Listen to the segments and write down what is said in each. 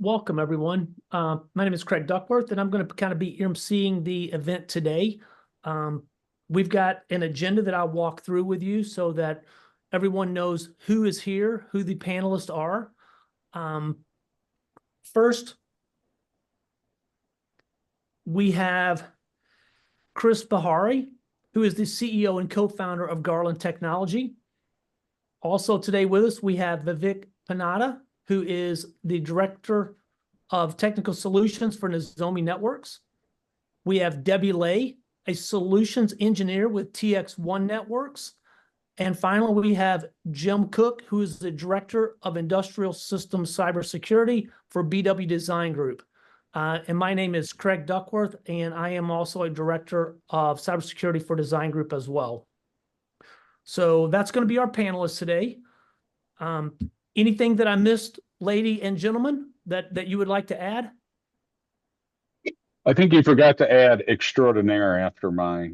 welcome everyone. My name is Craig Duckworth, and I'm going to kind of be emceeing the event today. We've got an agenda that I'll walk through with you so that everyone knows who is here, who the panelists are. First, we have Chris Bahari, who is the CEO and co-founder of Garland Technology. Also today with us, we have Vivek Panada, who is the Director of Technical Solutions for Nozomi Networks. We have Debbie Lay, a Solutions Engineer with TXOne Networks. And finally, we have Jim Cook, who is the Director of Industrial Systems Cybersecurity for BW Design Group. And my name is Craig Duckworth, and I am also a Director of Cybersecurity for Design Group as well. So that's going to be our panelists today. Anything that I missed, lady and gentlemen, that you would like to add? I think you forgot to add extraordinaire after my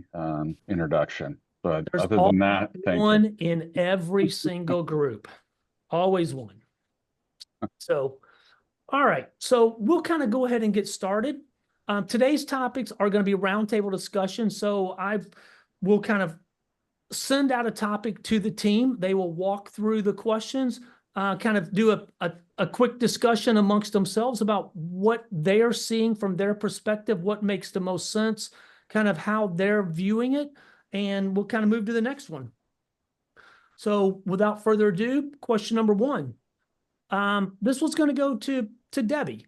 introduction. But There's other than that, thank one in every single group. Always one. So, all right. So we'll kind of go ahead and get started. Today's topics are going to be roundtable discussion. So we'll kind of send out a topic to the team. They will walk through the questions, kind of do a quick discussion amongst themselves about what they are seeing from their perspective, what makes the most sense, kind of how they're viewing it, and we'll kind of move to the next one. So without further ado, question number one. This one's going to go to Debbie.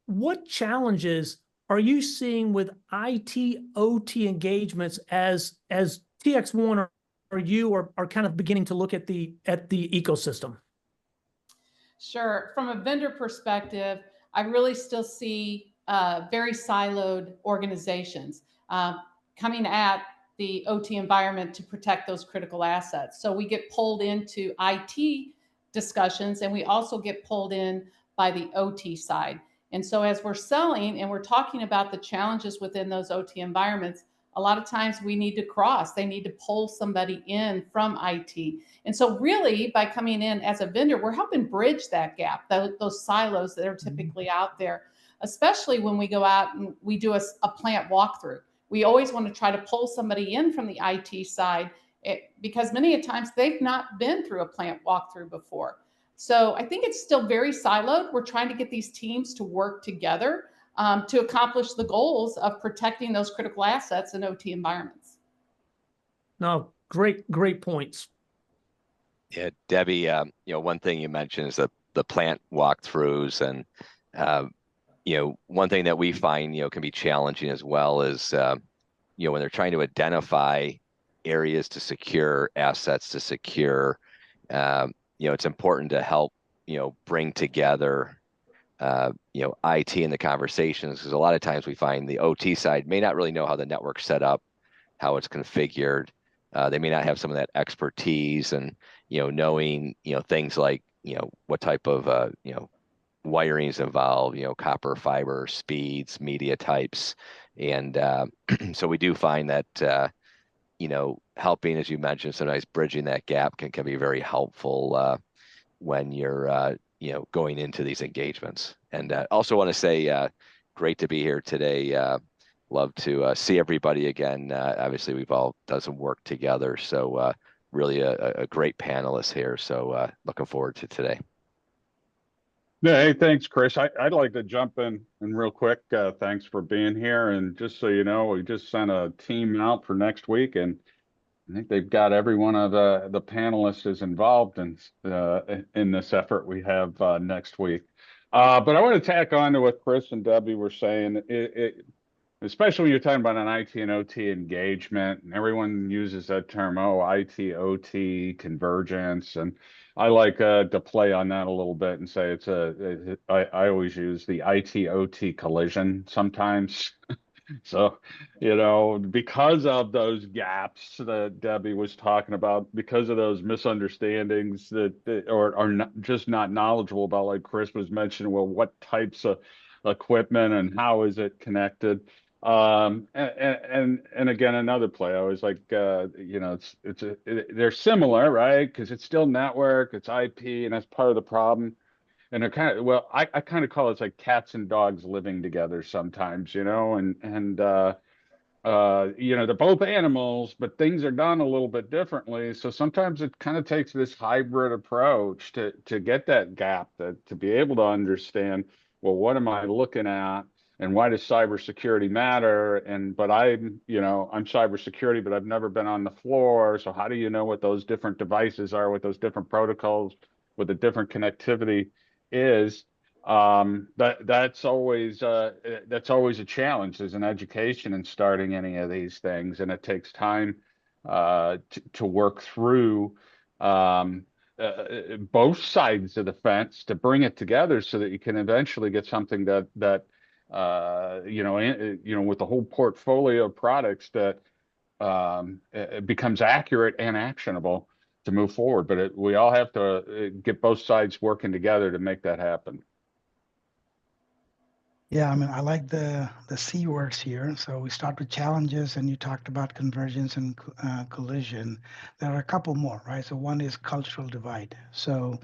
What challenges are you seeing with IT/OT engagements as TXOne or you are kind of beginning to look at the ecosystem? Sure. From a vendor perspective, I really still see very siloed organizations coming at the OT environment to protect those critical assets. So we get pulled into IT discussions, and we also get pulled in by the OT side. And so as we're selling and we're talking about the challenges within those OT environments, a lot of times we need to cross. They need to pull somebody in from IT. And so really, by coming in as a vendor, we're helping bridge that gap, those silos that are typically out there, especially when we go out and we do a plant walkthrough. We always want to try to pull somebody in from the IT side because many times they've not been through a plant walkthrough before. So I think it's still very siloed. We're trying to get these teams to work together to accomplish the goals of protecting those critical assets in OT environments. No, great points. Yeah, Debbie, one thing you mentioned is the plant walkthroughs, and one thing that we find can be challenging as well is when they're trying to identify areas to secure, assets to secure, it's important to help bring together IT in the conversations, because a lot of times we find the OT side may not really know how the network's set up, how it's configured. They may not have some of that expertise and knowing things like what type of wiring is involved, copper, fiber, speeds, media types, and so we do find that helping, as you mentioned, sometimes bridging that gap can be very helpful when you're going into these engagements. And also want to say, great to be here today. Love to see everybody again. Obviously, we've all done some work together, so really a great panelist here. So looking forward to today. Yeah, hey, thanks, Chris. I'd like to jump in real quick. Thanks for being here. And just so you know, we just sent a team out for next week, and I think they've got every one of the panelists is involved in this effort we have next week. But I want to tack on to what Chris and Debbie were saying. Especially when you're talking about an IT and OT engagement, and everyone uses that term, IT, OT, convergence. And I like to play on that a little bit and say I always use the IT, OT collision sometimes. So, because of those gaps that Debbie was talking about, because of those misunderstandings that are not, just not knowledgeable about, like Chris was mentioning, well, what types of equipment and how is it connected? And again, another play, I was like, they're similar, right? Because it's still network, it's IP, and that's part of the problem. and it kind of, well, I kind of call it like cats and dogs living together sometimes, you know, you know, they're both animals, but things are done a little bit differently. So sometimes it kind of takes this hybrid approach to get that gap, to be able to understand, well, what am I looking at, and why does cybersecurity matter? And but I'm, you know, I'm cybersecurity, but I've never been on the floor. So how do you know what those different devices are, what those different protocols, what the different connectivity is? That's always a challenge. There's an education in starting any of these things, and it takes time to work through both sides of the fence to bring it together so that you can eventually get something that you know, with the whole portfolio of products that it becomes accurate and actionable to move forward. But we all have to get both sides working together to make that happen. Yeah, I mean, I like the C words here. So we start with challenges, and you talked about convergence and collision. There are a couple more, right? So one is cultural divide. So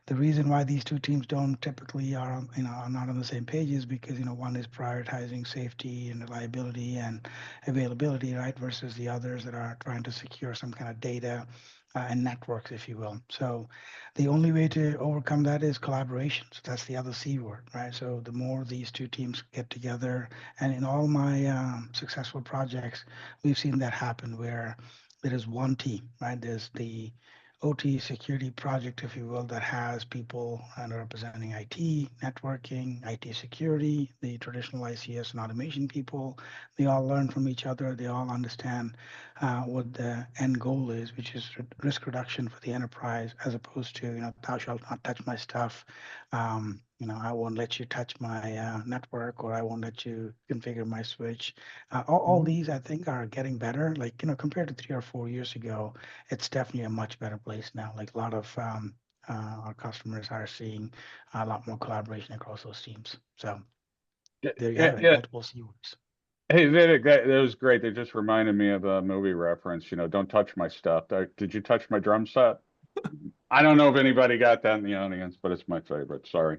the reason why these two teams don't typically are not on the same page is because, one is prioritizing safety and reliability and availability, right, versus the others that are trying to secure some kind of data and networks, if you will. So the only way to overcome that is collaboration. So that's the other C word, right? So the more these two teams get together, and in all my successful projects, we've seen that happen where there is one team, right? There's the OT security project, if you will, that has people representing IT, networking, IT security, the traditional ICS and automation people. They all learn from each other. They all understand what the end goal is, which is risk reduction for the enterprise, as opposed to, thou shalt not touch my stuff. I won't let you touch my network, or I won't let you configure my switch. All these, I think, are getting better. Like, compared to 3 or 4 years ago, it's definitely a much better place now. Like a lot of our customers are seeing a lot more collaboration across those teams. So there you have it, multiple C words. Hey, Vivek, that was great. They just reminded me of a movie reference. Don't touch my stuff. Did you touch my drum set? I don't know if anybody got that in the audience, but it's my favorite. Sorry.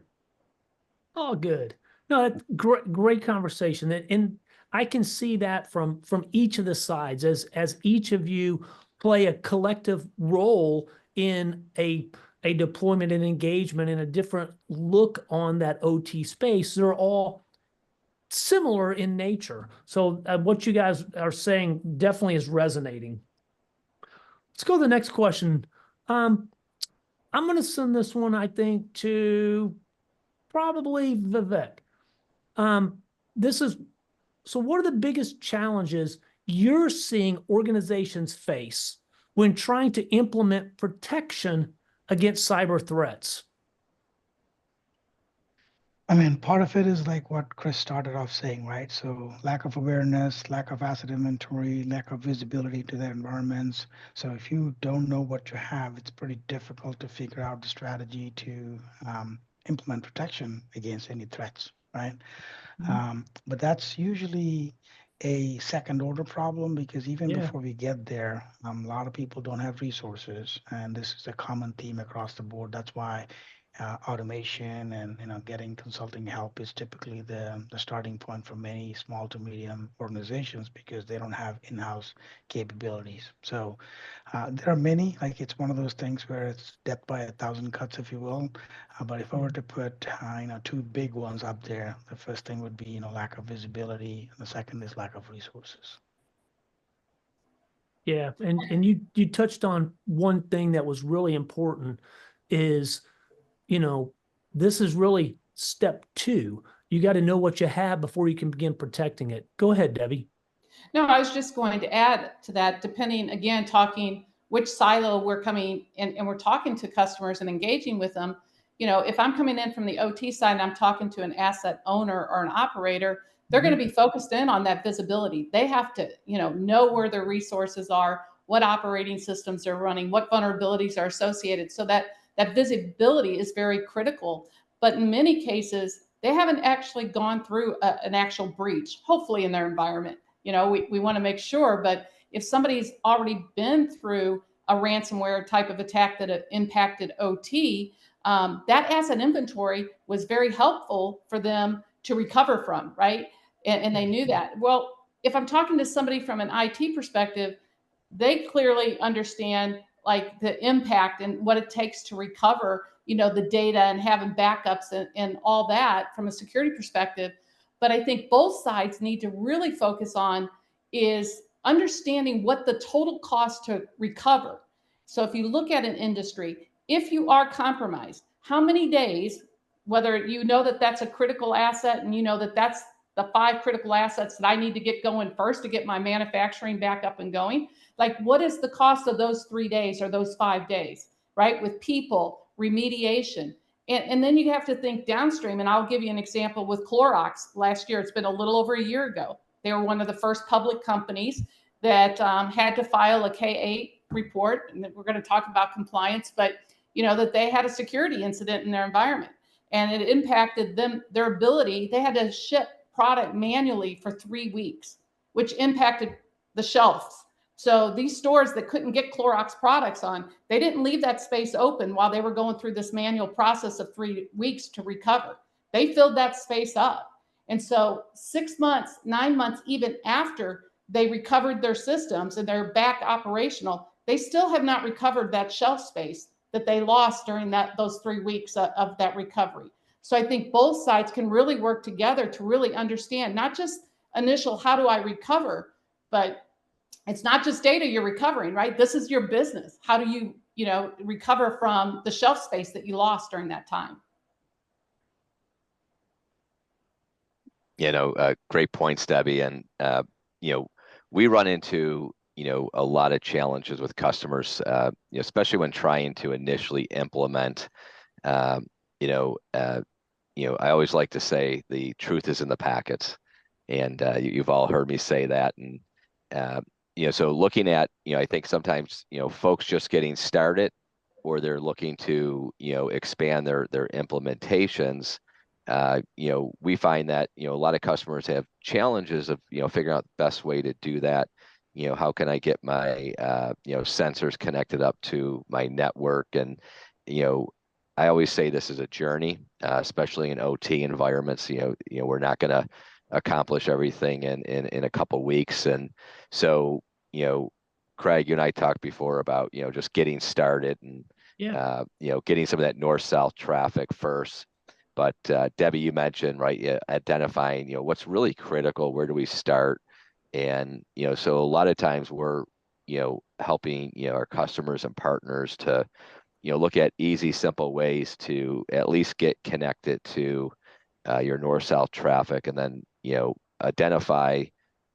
Oh, good. No, that's great conversation. And I can see that from each of the sides as each of you play a collective role in a deployment and engagement and a different look on that OT space. They're all similar in nature. So what you guys are saying definitely is resonating. Let's go to the next question. I'm going to send this one, I think, to probably Vivek. So what are the biggest challenges you're seeing organizations face when trying to implement protection against cyber threats? I mean, part of it is like what Chris started off saying, right? So lack of awareness, lack of asset inventory, lack of visibility to their environments. So if you don't know what you have, it's pretty difficult to figure out the strategy to implement protection against any threats, right? But that's usually a second order problem, because even before we get there, a lot of people don't have resources, and this is a common theme across the board. That's why automation and getting consulting help is typically the starting point for many small to medium organizations, because they don't have in-house capabilities. So there are many, like it's one of those things where it's death by 1,000 cuts, if you will. But if I were to put two big ones up there, the first thing would be lack of visibility, and the second is lack of resources. Yeah, and you touched on one thing that was really important is, this is really step 2. You got to know what you have before you can begin protecting it. Go ahead, Debbie. No, I was just going to add to that, depending, again, talking which silo we're coming in, and we're talking to customers and engaging with them. If I'm coming in from the OT side and I'm talking to an asset owner or an operator, they're going to be focused in on that visibility. They have to, know where their resources are, what operating systems are running, what vulnerabilities are associated. So that visibility is very critical. But in many cases, they haven't actually gone through an actual breach, hopefully in their environment. We want to make sure, but if somebody's already been through a ransomware type of attack that impacted OT, that asset inventory was very helpful for them to recover from, right? And they knew that. Well, if I'm talking to somebody from an IT perspective, they clearly understand like the impact and what it takes to recover, the data and having backups and all that from a security perspective. But I think both sides need to really focus on is understanding what the total cost to recover. So if you look at an industry, if you are compromised, how many days, whether you know that that's a critical asset and you know that that's the 5 critical assets that I need to get going first to get my manufacturing back up and going, like what is the cost of those 3 days or those 5 days, right? With people, remediation. And then you have to think downstream. And I'll give you an example with Clorox. Last year, it's been a little over a year ago. They were one of the first public companies that had to file a K8 report. And we're going to talk about compliance, but that they had a security incident in their environment. And it impacted them, their ability. They had to ship product manually for 3 weeks, which impacted the shelves. So these stores that couldn't get Clorox products on, they didn't leave that space open while they were going through this manual process of 3 weeks to recover. They filled that space up. And so 6 months, 9 months, even after they recovered their systems and they're back operational, they still have not recovered that shelf space that they lost during those 3 weeks of that recovery. So I think both sides can really work together to really understand not just initial, how do I recover, but it's not just data you're recovering, right? This is your business. How do you, recover from the shelf space that you lost during that time? Great points, Debbie. And, we run into, a lot of challenges with customers, especially when trying to initially implement, I always like to say the truth is in the packets. And you've all heard me say that. And, so looking at, I think sometimes, folks just getting started or they're looking to, expand their implementations, we find that, a lot of customers have challenges of, figuring out the best way to do that. How can I get my, sensors connected up to my network? And, I always say this is a journey, especially in OT environments. We're not going to accomplish everything in a couple of weeks. And so, Craig, you and I talked before about, just getting started and, getting some of that north-south traffic first. But Debbie, you mentioned, right, identifying, what's really critical, where do we start? And, so a lot of times we're, helping, our customers and partners to, look at easy, simple ways to at least get connected to your north-south traffic, and then, identify,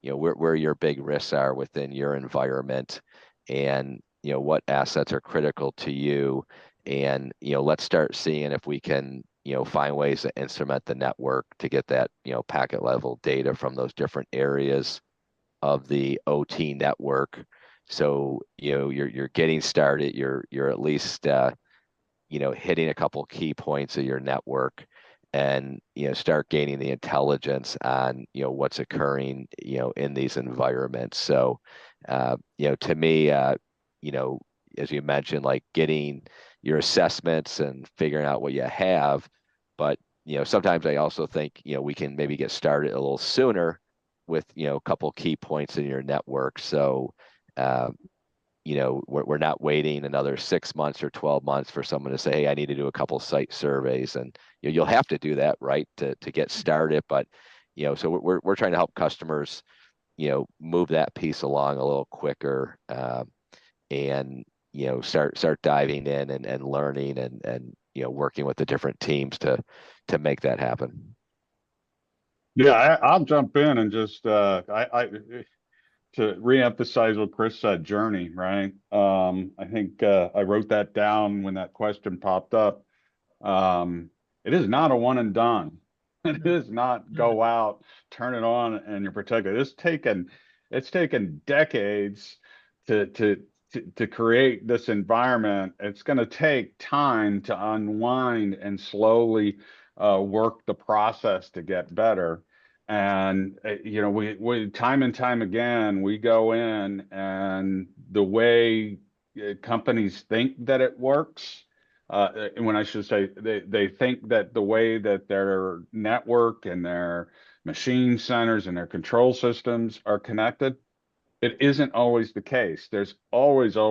where your big risks are within your environment, and, what assets are critical to you. And, let's start seeing if we can, find ways to instrument the network to get that, packet level data from those different areas of the OT network. So, you're getting started, you're at least, hitting a couple key points of your network, and, start gaining the intelligence on, what's occurring, in these environments. So, to me, as you mentioned, like getting your assessments and figuring out what you have. But, sometimes I also think, we can maybe get started a little sooner with, a couple key points in your network. So, we're not waiting another 6 months or 12 months for someone to say, hey, I need to do a couple site surveys. And, you'll have to do that, right, to get started. But, so we're trying to help customers, move that piece along a little quicker, and, start diving in and learning and working with the different teams to make that happen. Yeah, I'll jump in and just to reemphasize what Chris said, journey, right? I think I wrote that down when that question popped up. It is not a one and done. It is not go out, turn it on, and you're protected. It's taken decades to create this environment. It's going to take time to unwind and slowly work the process to get better. And we time and time again, we go in, and the way companies think that it works, when I should say they think that the way that their network and their machine centers and their control systems are connected, it isn't always the case. There's always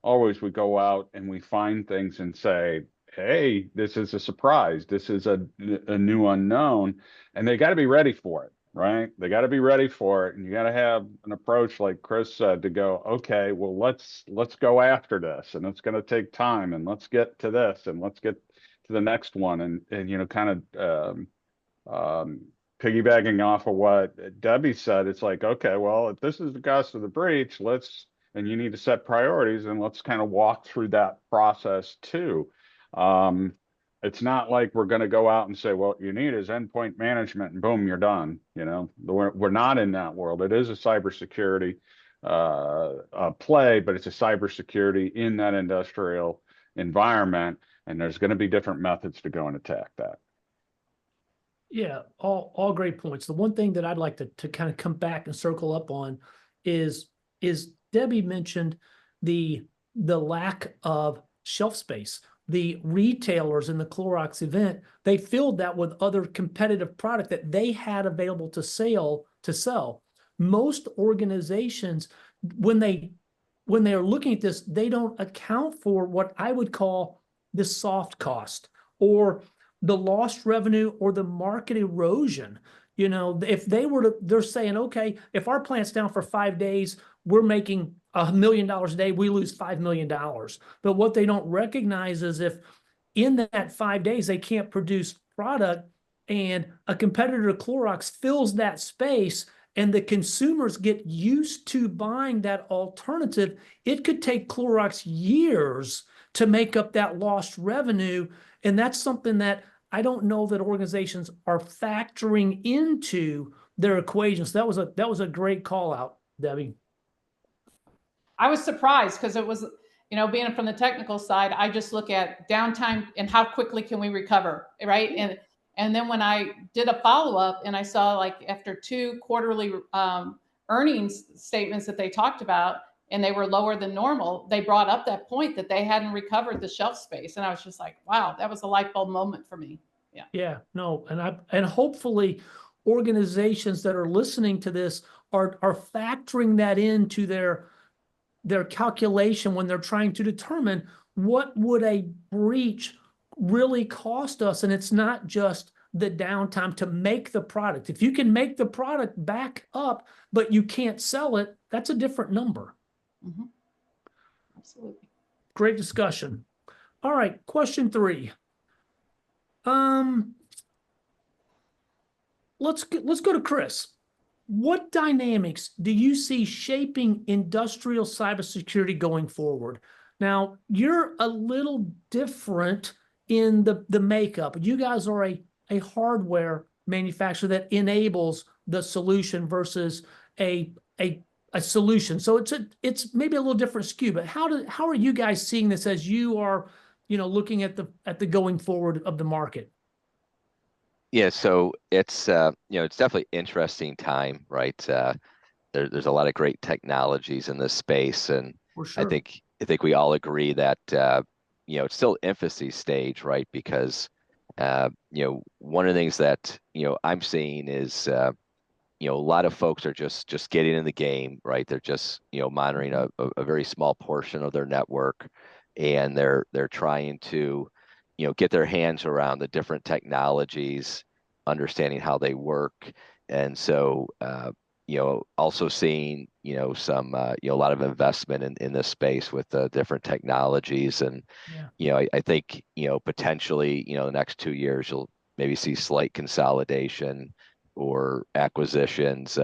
we go out and we find things and say, hey, this is a surprise. This is a new unknown, and they got to be ready for it, right? They got to be ready for it, and you got to have an approach like Chris said to go, okay, well, let's go after this, and it's going to take time, and let's get to this, and let's get to the next one, and you know, kind of um, piggybacking off of what Debbie said, it's like, okay, well, if this is the cost of the breach, and you need to set priorities, and let's kind of walk through that process too. Um, it's not like we're going to go out and say, well, what you need is endpoint management, and boom, you're done. You know, we're not in that world. It is a cybersecurity play, but it's a cybersecurity in that industrial environment, and there's going to be different methods to go and attack that. Yeah, all great points. The one thing that I'd like to kind of come back and circle up on is Debbie mentioned the lack of shelf space. The retailers in the Clorox event, they filled that with other competitive product that they had available to sell. Most organizations, when they are looking at this, they don't account for what I would call the soft cost or the lost revenue or the market erosion. You know, if they're saying, okay, if our plant's down for 5 days, we're making $1 million a day, we lose $5 million. But what they don't recognize is if in that 5 days they can't produce product and a competitor to Clorox fills that space and the consumers get used to buying that alternative, it could take Clorox years to make up that lost revenue. And that's something that I don't know that organizations are factoring into their equations. That was a great call out, Debbie. I was surprised because it was, you know, being from the technical side, I just look at downtime and how quickly can we recover, right? And then when I did a follow up and I saw like after 2 quarterly earnings statements that they talked about and they were lower than normal, they brought up that point that they hadn't recovered the shelf space, and I was just like, wow, that was a light bulb moment for me. Yeah, no, and hopefully organizations that are listening to this are factoring that into their calculation when they're trying to determine what would a breach really cost us. And it's not just the downtime to make the product. If you can make the product back up, but you can't sell it, that's a different number. Mm-hmm. Absolutely. Great discussion. All right, question 3. Let's go to Chris. What dynamics do you see shaping industrial cybersecurity going forward? Now, you're a little different in the makeup. You guys are a hardware manufacturer that enables the solution versus a solution. So it's maybe a little different skew, but how are you guys seeing this as you are, you know, looking at the going forward of the market? Yeah, so it's you know, it's definitely interesting time, right? There's a lot of great technologies in this space, and For sure. I think we all agree that you know, it's still infancy stage, right? Because you know, one of the things that, you know, I'm seeing is you know, a lot of folks are just getting in the game, right? They're just, you know, monitoring a very small portion of their network, and they're trying to, you know, get their hands around the different technologies, understanding how they work. And so you know, also seeing, you know, some you know, a lot of investment in this space with different technologies. And Yeah. you know, I think, you know, potentially, you know, the next 2 years you'll maybe see slight consolidation or acquisitions.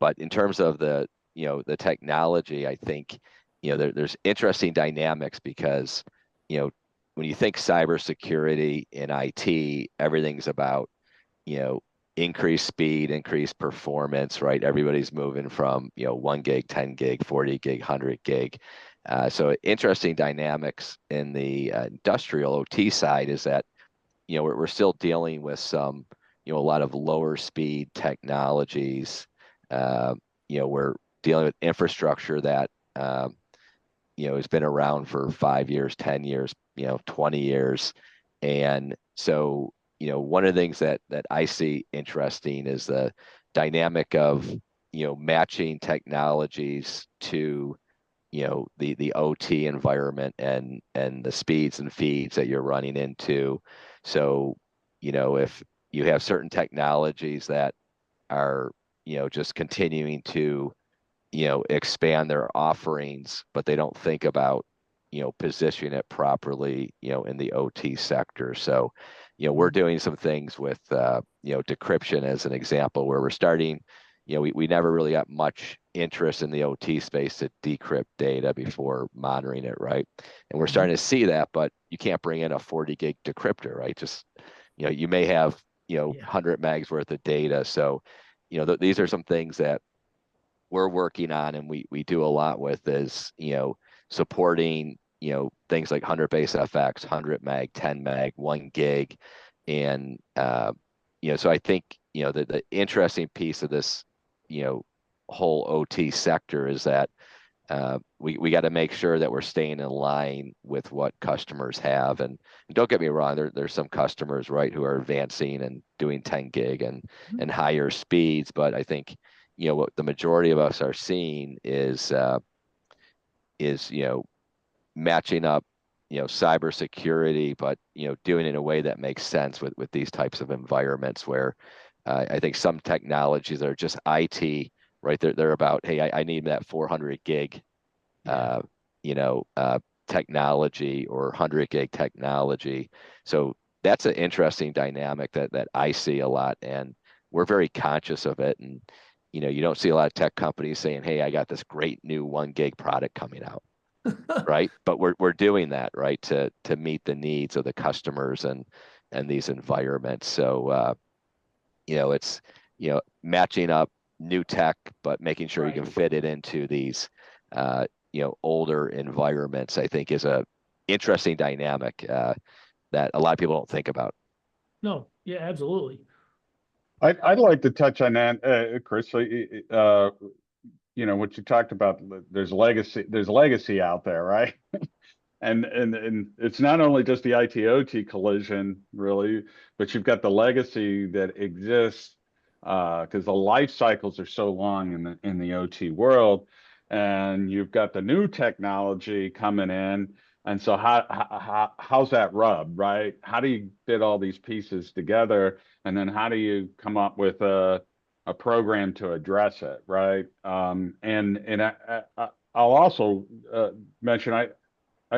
But in terms of the, you know, the technology, I think, you know, there's interesting dynamics because, you know, when you think cybersecurity in IT, everything's about, you know, increased speed, increased performance, right? Everybody's moving from, you know, 1 gig, 10 gig, 40 gig, 100 gig. So interesting dynamics in the industrial OT side is that, you know, we're still dealing with some, you know, a lot of lower speed technologies. You know, we're dealing with infrastructure that has been around for 5 years, 10 years, 20 years. And so, one of the things that I see interesting is the dynamic of, matching technologies to, the OT environment and the speeds and feeds that you're running into. So, if you have certain technologies that are, just continuing to, expand their offerings, but they don't think about, positioning it properly, in the OT sector. So, we're doing some things with, decryption as an example, where we're starting, we never really got much interest in the OT space to decrypt data before monitoring it, right? And we're starting to see that, but you can't bring in a 40 gig decryptor, right? Just, you may have, 100 megs worth of data. So, these are some things that we're working on, and we do a lot with, is, supporting, things like 100 base FX, 100 meg, 10 meg, 1 gig. And, so I think, the interesting piece of this, whole OT sector is that we got to make sure that we're staying in line with what customers have. And don't get me wrong, there's some customers, right, who are advancing and doing 10 gig and higher speeds. But I think, what the majority of us are seeing is matching up, cybersecurity, but, doing it in a way that makes sense with these types of environments where I think some technologies are just IT, right? They're about, hey, I need that 400 gig, technology, or 100 gig technology. So that's an interesting dynamic that I see a lot, and we're very conscious of it. And, you don't see a lot of tech companies saying, hey, I got this great new 1 gig product coming out. Right. But we're doing that, right, to meet the needs of the customers and these environments. So, it's, matching up new tech, but making sure you can fit it into these, older environments, I think is a interesting dynamic that a lot of people don't think about. No, yeah, absolutely. I'd like to touch on that, Chris. So, what you talked about, there's legacy out there, right? And it's not only just the IT/OT collision, really, but you've got the legacy that exists because the life cycles are so long in the OT world, and you've got the new technology coming in. And so how's that rub, right? How do you fit all these pieces together, and then how do you come up with a program to address it, right? I'll also mention I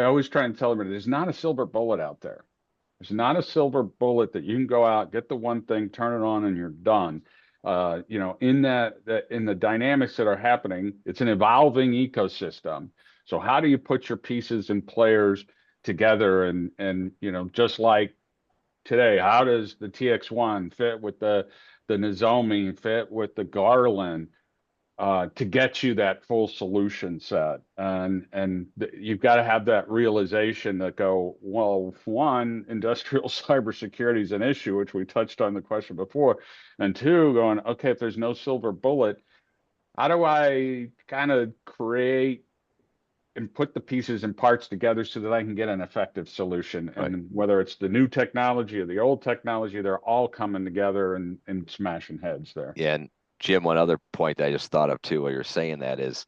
always try and tell everybody there's not a silver bullet out there. There's not a silver bullet that you can go out, get the one thing, turn it on, and you're done. In the dynamics that are happening, it's an evolving ecosystem. So how do you put your pieces and players together? And just like today, how does the TXOne fit with the Nozomi, fit with the Garland? To get you that full solution set, and you've got to have that realization that go, well, one, industrial cybersecurity is an issue, which we touched on the question before, and two, going, okay, if there's no silver bullet, how do I kind of create and put the pieces and parts together so that I can get an effective solution? Right. And whether it's the new technology or the old technology, they're all coming together and smashing heads there. Yeah, and Jim, one other point that I just thought of too, while you're saying that is,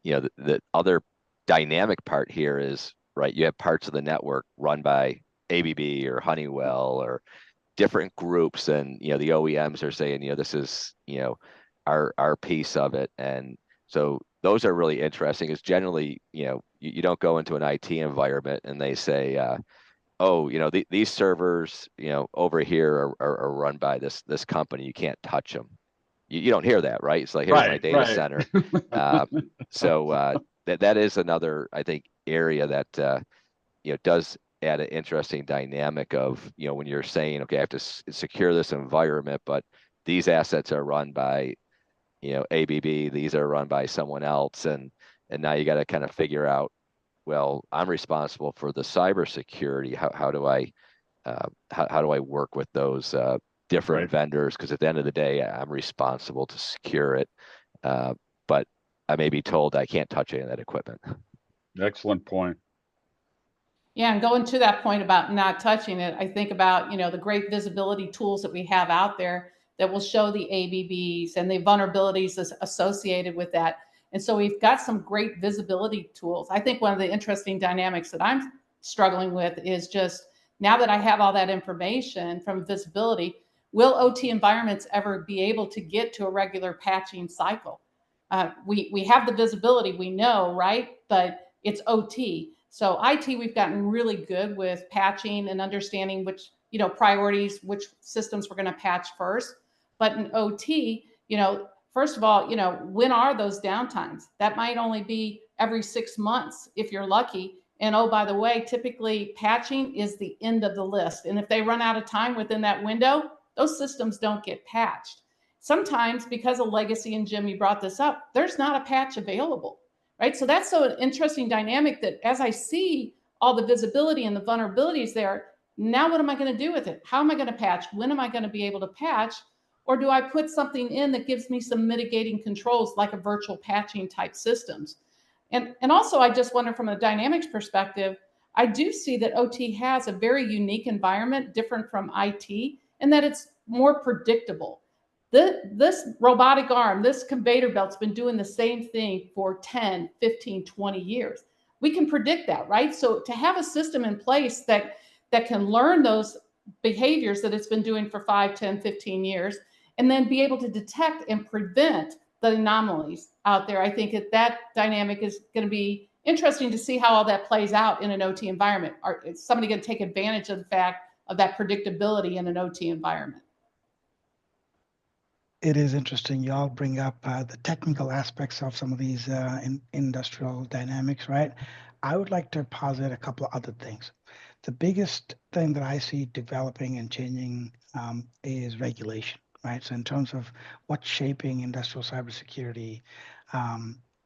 the other dynamic part here is, right, you have parts of the network run by ABB or Honeywell or different groups, and the OEMs are saying, this is, our piece of it. And so those are really interesting, because generally, you don't go into an IT environment and they say, oh, these servers, over here are run by this company, you can't touch them. You don't hear that, right? It's like, here's my data center. So that is another, I think, area that does add an interesting dynamic of, when you're saying, okay, I have to secure this environment, but these assets are run by ABB, these are run by someone else, and now you got to kind of figure out, well, I'm responsible for the cybersecurity. How do I work with those different vendors? Because at the end of the day, I'm responsible to secure it, but I may be told I can't touch any of that equipment. Excellent point. Yeah, and going to that point about not touching it, I think about, the great visibility tools that we have out there that will show the ABBs and the vulnerabilities associated with that. And so we've got some great visibility tools. I think one of the interesting dynamics that I'm struggling with is just now that I have all that information from visibility, will OT environments ever be able to get to a regular patching cycle? We have the visibility, we know, right? But it's OT. So IT, we've gotten really good with patching and understanding which, priorities, which systems we're going to patch first. But in OT, first of all, when are those downtimes? That might only be every 6 months if you're lucky. And oh, by the way, typically patching is the end of the list. And if they run out of time within that window, those systems don't get patched. Sometimes because of legacy, and Jim, you brought this up, there's not a patch available. Right. So that's so an interesting dynamic that as I see all the visibility and the vulnerabilities there, now what am I going to do with it? How am I going to patch? When am I going to be able to patch? Or do I put something in that gives me some mitigating controls like a virtual patching type systems? And also, I just wonder from a dynamics perspective, I do see that OT has a very unique environment, different from IT, in that it's more predictable. This robotic arm, this conveyor belt's been doing the same thing for 10, 15, 20 years. We can predict that, right? So to have a system in place that can learn those behaviors that it's been doing for 5, 10, 15 years, and then be able to detect and prevent the anomalies out there, I think that dynamic is going to be interesting to see how all that plays out in an OT environment. Is somebody going to take advantage of the fact of that predictability in an OT environment? It is interesting. Y'all bring up the technical aspects of some of these industrial dynamics, right? I would like to posit a couple of other things. The biggest thing that I see developing and changing is regulation, right? So in terms of what's shaping industrial cybersecurity,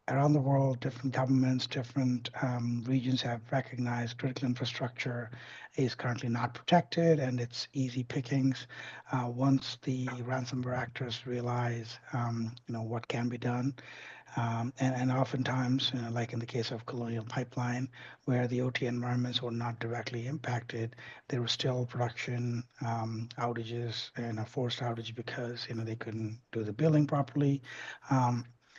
around the world, different governments, different regions have recognized critical infrastructure is currently not protected and it's easy pickings. Once the ransomware actors realize, what can be done, and oftentimes, like in the case of Colonial Pipeline, where the OT environments were not directly impacted, there were still production outages and a forced outage because they couldn't do the billing properly.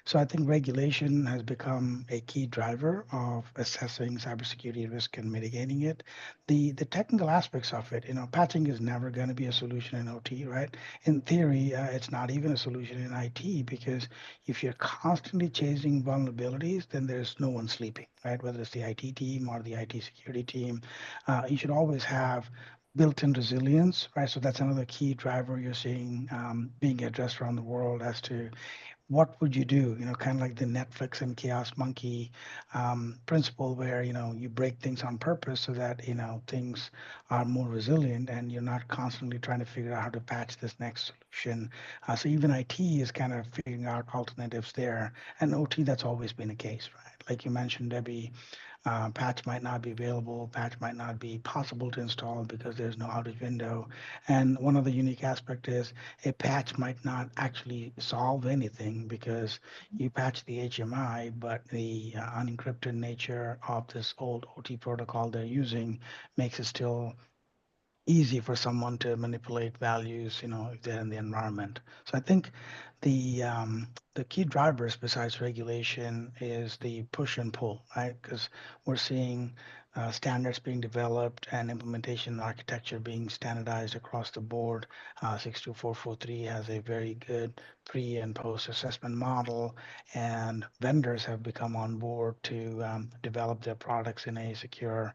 So I think regulation has become a key driver of assessing cybersecurity risk and mitigating it. The technical aspects of it, patching is never going to be a solution in OT, right? In theory, it's not even a solution in IT because if you're constantly chasing vulnerabilities, then there's no one sleeping, right? Whether it's the IT team or the IT security team, you should always have built-in resilience, right? So that's another key driver you're seeing being addressed around the world as to what would you do? Kind of like the Netflix and Chaos Monkey principle, where you break things on purpose so that things are more resilient, and you're not constantly trying to figure out how to patch this next solution. So even IT is kind of figuring out alternatives there, and OT that's always been the case, right? Like you mentioned, Debbie, patch might not be available, patch might not be possible to install because there's no outage window. And one other unique aspect is a patch might not actually solve anything because you patch the HMI, but the unencrypted nature of this old OT protocol they're using makes it still easy for someone to manipulate values, if they're in the environment. So I think the key drivers besides regulation is the push and pull, right? Because we're seeing standards being developed and implementation architecture being standardized across the board. 62443 has a very good pre and post assessment model, and vendors have become on board to develop their products in a secure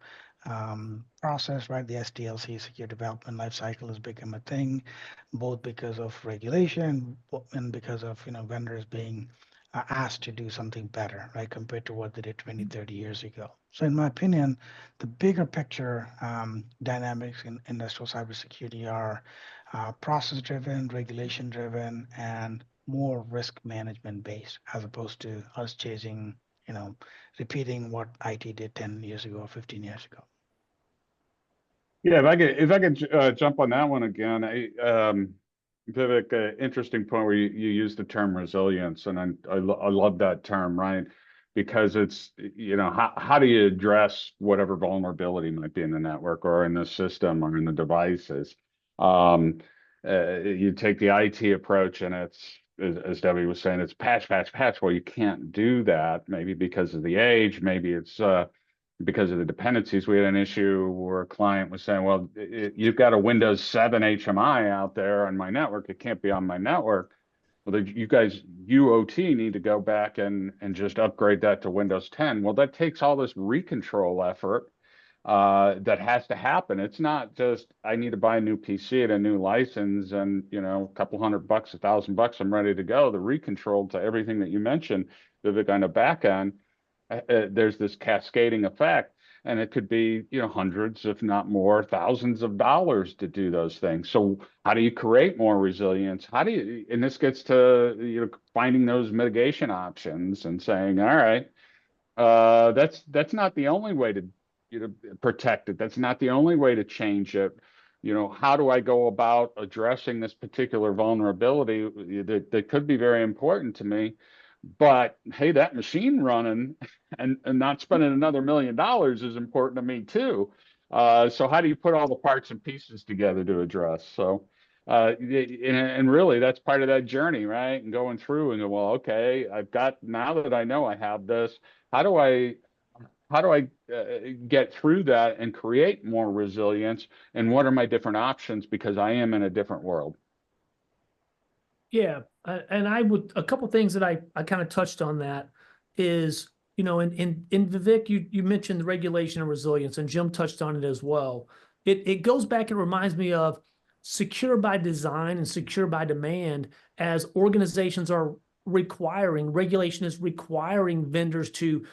process, right? The SDLC, secure development lifecycle, has become a thing, both because of regulation and because of vendors being asked to do something better, right, compared to what they did 20, 30 years ago. So in my opinion, the bigger picture dynamics in industrial cybersecurity are process-driven, regulation-driven, and more risk management based, as opposed to us chasing, repeating what IT did 10 years ago or 15 years ago. Yeah, if I could jump on that one again, Vivek, interesting point where you use the term resilience, and I love that term, right? because it's, how do you address whatever vulnerability might be in the network or in the system or in the devices? You take the IT approach and it's, as Debbie was saying, it's patch, patch, patch. Well, you can't do that, maybe because of the age, maybe it's because of the dependencies. We had an issue where a client was saying, well, you've got a Windows 7 HMI out there on my network. It can't be on my network. Well, you guys, UOT, need to go back and just upgrade that to Windows 10. Well, that takes all this recontrol effort that has to happen. It's not just, I need to buy a new PC and a new license and, a couple $100, $1,000, I'm ready to go. The recontrol to everything that you mentioned, Vivek, on the back end, there's this cascading effect, and it could be, hundreds, if not more, thousands of dollars to do those things. So how do you create more resilience? How do you, and this gets to, finding those mitigation options and saying, all right, that's not the only way to, protect it. That's not the only way to change it. How do I go about addressing this particular vulnerability that could be very important to me? But hey, that machine running and not spending another $1 million is important to me too. So how do you put all the parts and pieces together to address? So, and really that's part of that journey, right? And going through and go, well, okay, now that I know I have this, how do I get through that and create more resilience? And what are my different options? Because I am in a different world. Yeah, and a couple things that I kind of touched on that is, in Vivek, you mentioned the regulation and resilience, and Jim touched on it as well. It goes back and reminds me of secure by design and secure by demand, as organizations are regulation is requiring vendors to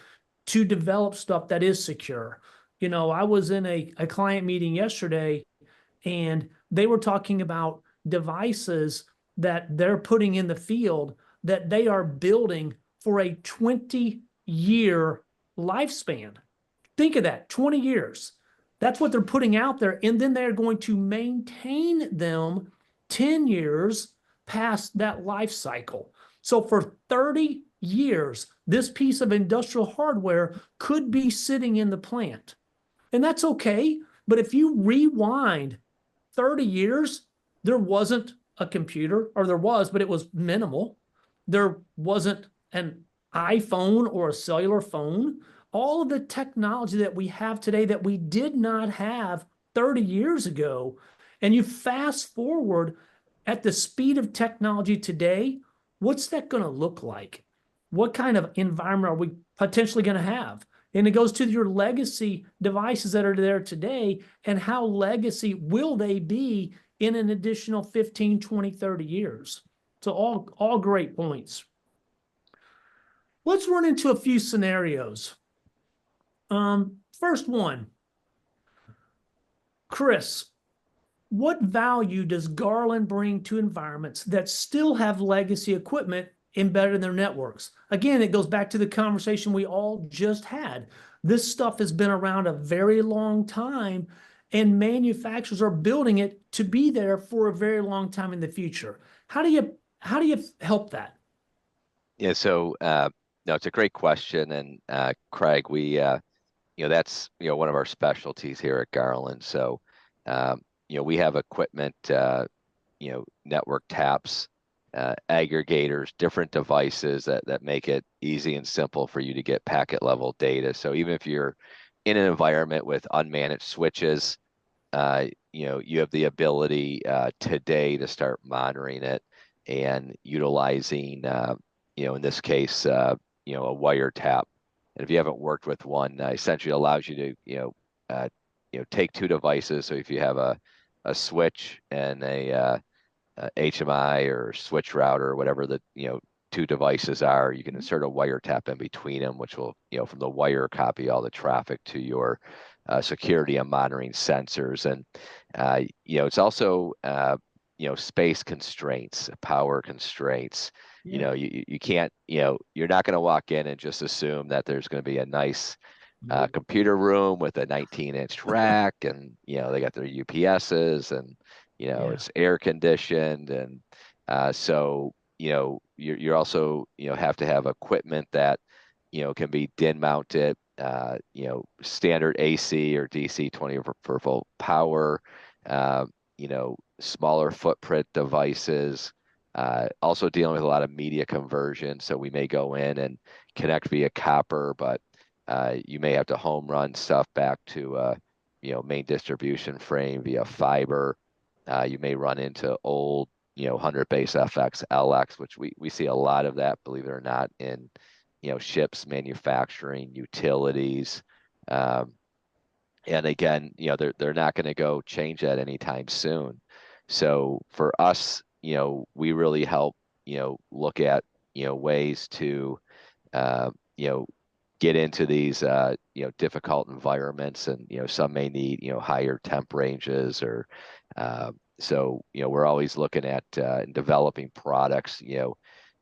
develop stuff that is secure. I was in a client meeting yesterday, and they were talking about devices that they're putting in the field that they are building for a 20-year lifespan. Think of that, 20 years. That's what they're putting out there. And then they're going to maintain them 10 years past that life cycle. So for 30 years, this piece of industrial hardware could be sitting in the plant. And that's okay. But if you rewind 30 years, there wasn't a computer, or there was, but it was minimal. There wasn't an iPhone or a cellular phone. All of the technology that we have today that we did not have 30 years ago. And you fast forward at the speed of technology today, what's that going to look like? What kind of environment are we potentially going to have? And it goes to your legacy devices that are there today, and how legacy will they be in an additional 15, 20, 30 years. So all great points. Let's run into a few scenarios. First one, Chris, what value does Garland bring to environments that still have legacy equipment embedded in their networks? Again, it goes back to the conversation we all just had. This stuff has been around a very long time, and manufacturers are building it to be there for a very long time in the future. How do you help that? Yeah, so no, it's a great question, and Craig, we that's one of our specialties here at Garland. So we have equipment, network taps, aggregators, different devices that make it easy and simple for you to get packet level data. So even if you're in an environment with unmanaged switches, you have the ability today to start monitoring it and utilizing, in this case, a wiretap. And if you haven't worked with one, essentially allows you to, take two devices. So if you have a switch and a HMI or switch router or whatever the two devices are, you can insert a wiretap in between them, which will from the wire copy all the traffic to your security and monitoring sensors. And it's also space constraints, power constraints. Yeah. You can't, you're not going to walk in and just assume that there's going to be a nice computer room with a 19-inch rack, and they got their UPSs, and it's air conditioned, and so you're also have to have equipment that can be DIN mounted, standard AC or DC 24 volt power, smaller footprint devices, also dealing with a lot of media conversion. So we may go in and connect via copper, but you may have to home run stuff back to main distribution frame via fiber. You may run into old 100 base FX LX, which we see a lot of that, believe it or not, in ships, manufacturing, utilities. And again, they're not going to go change that anytime soon. So for us, we really help look at ways to get into these difficult environments, and some may need higher temp ranges, or so we're always looking at and developing products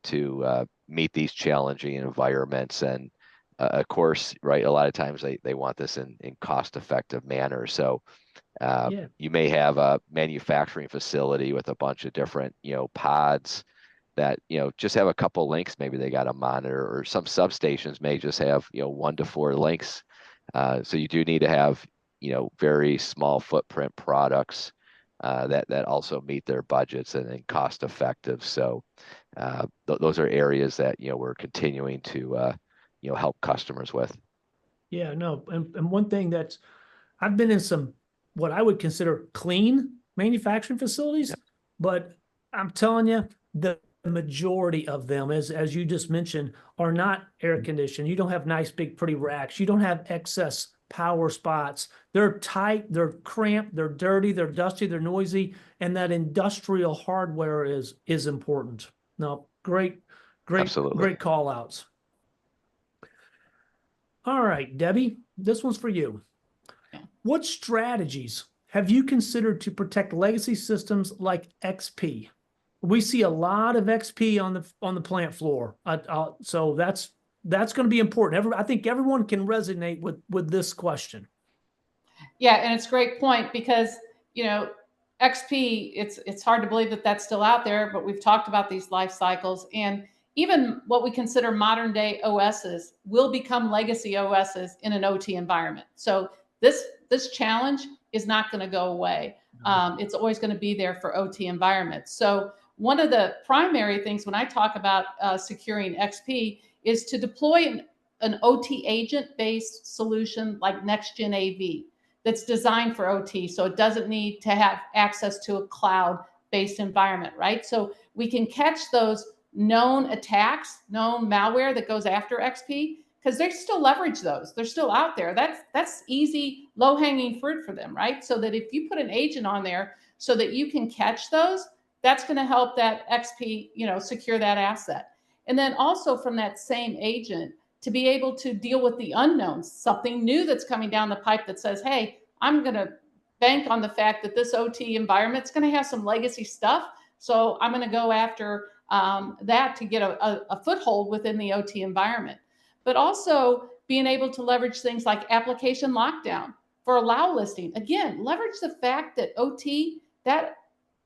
to meet these challenging environments. And of course, right, a lot of times they want this in cost effective manner. So you may have a manufacturing facility with a bunch of different pods that just have a couple links. Maybe they got a monitor, or some substations may just have 1 to 4 links. So you do need to have very small footprint products that also meet their budgets and cost effective. So those are areas that we're continuing to help customers with. Yeah, no, and one thing that's, I've been in some what I would consider clean manufacturing facilities, but I'm telling you, the majority of them, as you just mentioned, are not air conditioned. You don't have nice, big, pretty racks. You don't have excess power spots. They're tight, they're cramped, they're dirty, they're dusty, they're noisy, and that industrial hardware is important. No, great call outs. All right, Debbie, this one's for you. What strategies have you considered to protect legacy systems like XP? We see a lot of XP on the plant floor, so that's going to be important. I think everyone can resonate with this question. Yeah, and it's a great point, because XP, it's hard to believe that that's still out there, but we've talked about these life cycles, and even what we consider modern day OSs will become legacy OSs in an OT environment. So this challenge is not going to go away. It's always going to be there for OT environments. So one of the primary things when I talk about securing XP is to deploy an OT agent-based solution like Next-Gen AV that's designed for OT, so it doesn't need to have access to a cloud-based environment, right? So we can catch those known attacks, known malware that goes after XP, because they still leverage those. They're still out there. That's easy, low-hanging fruit for them, right? So that if you put an agent on there so that you can catch those, that's going to help that XP, secure that asset. And then also from that same agent to be able to deal with the unknowns, something new that's coming down the pipe that says, hey, I'm going to bank on the fact that this OT environment's going to have some legacy stuff. So I'm going to go after that to get a foothold within the OT environment. But also being able to leverage things like application lockdown for allow listing. Again, leverage the fact that OT, that